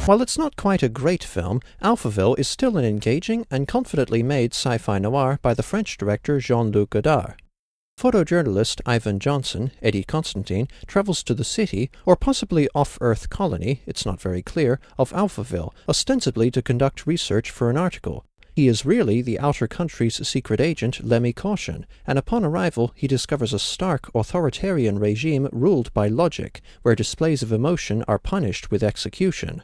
While it's not quite a great film, Alphaville is still an engaging and confidently made sci-fi noir by the French director Jean-Luc Godard. Photojournalist Ivan Johnson, Eddie Constantine, travels to the city, or possibly off-Earth colony, it's not very clear, of Alphaville, ostensibly to conduct research for an article. He is really the outer country's secret agent Lemmy Caution, and upon arrival he discovers a stark authoritarian regime ruled by logic, where displays of emotion are punished with execution.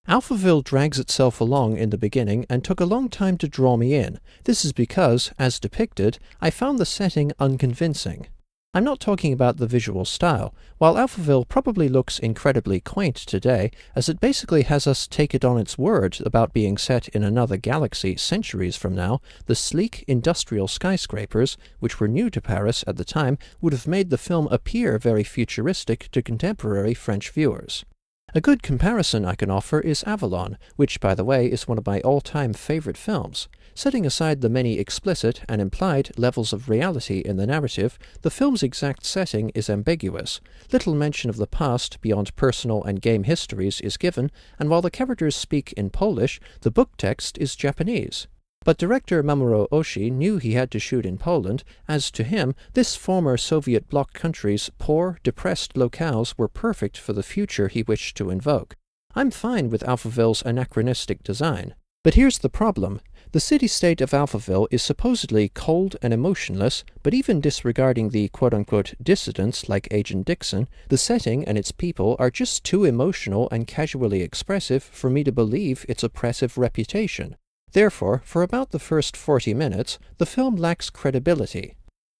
Alphaville drags itself along in the beginning and took a long time to draw me in. This is because, as depicted, I found the setting unconvincing. I'm not talking about the visual style. While Alphaville probably looks incredibly quaint today, as it basically has us take it on its word about being set in another galaxy centuries from now, the sleek industrial skyscrapers, which were new to Paris at the time, would have made the film appear very futuristic to contemporary French viewers. A good comparison I can offer is Avalon, which, by the way, is one of my all-time favorite films. Setting aside the many explicit and implied levels of reality in the narrative, the film's exact setting is ambiguous. Little mention of the past beyond personal and game histories is given, and while the characters speak in Polish, the book text is Japanese. But director Mamoru Oshii knew he had to shoot in Poland, as to him, this former Soviet bloc country's poor, depressed locales were perfect for the future he wished to invoke. I'm fine with Alphaville's anachronistic design. But here's the problem. The city-state of Alphaville is supposedly cold and emotionless, but even disregarding the quote-unquote dissidents like Agent Dixon, the setting and its people are just too emotional and casually expressive for me to believe its oppressive reputation. Therefore, for about the first 40 minutes, the film lacks credibility.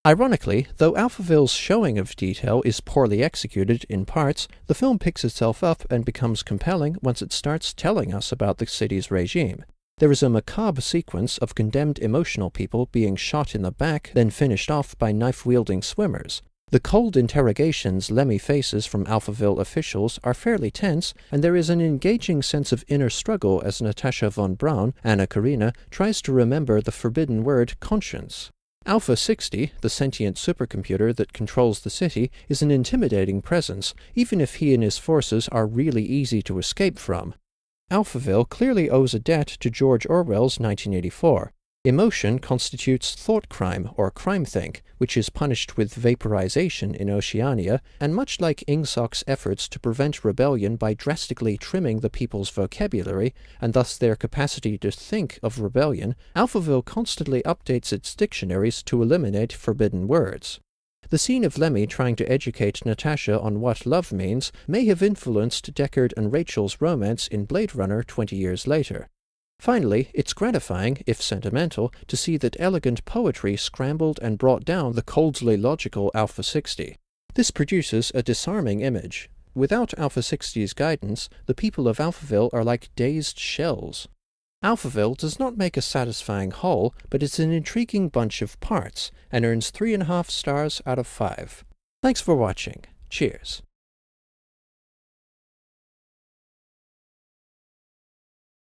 Ironically, though Alphaville's showing of detail is poorly executed in parts, the film picks itself up and becomes compelling once it starts telling us about the city's regime. There is a macabre sequence of condemned emotional people being shot in the back, then finished off by knife-wielding swimmers. The cold interrogations Lemmy faces from Alphaville officials are fairly tense, and there is an engaging sense of inner struggle as Natasha von Braun, Anna Karina, tries to remember the forbidden word conscience. Alpha 60, the sentient supercomputer that controls the city, is an intimidating presence, even if he and his forces are really easy to escape from. Alphaville clearly owes a debt to George Orwell's 1984. Emotion constitutes thought crime, or crime-think, which is punished with vaporization in Oceania, and much like Ingsok's efforts to prevent rebellion by drastically trimming the people's vocabulary, and thus their capacity to think of rebellion, Alphaville constantly updates its dictionaries to eliminate forbidden words. The scene of Lemmy trying to educate Natasha on what love means may have influenced Deckard and Rachel's romance in Blade Runner 20 years later. Finally, it's gratifying, if sentimental, to see that elegant poetry scrambled and brought down the coldly logical Alpha 60. This produces a disarming image. Without Alpha 60's guidance, the people of Alphaville are like dazed shells. Alphaville does not make a satisfying whole, but it's an intriguing bunch of parts, and earns 3.5 stars out of 5. Thanks for watching. Cheers.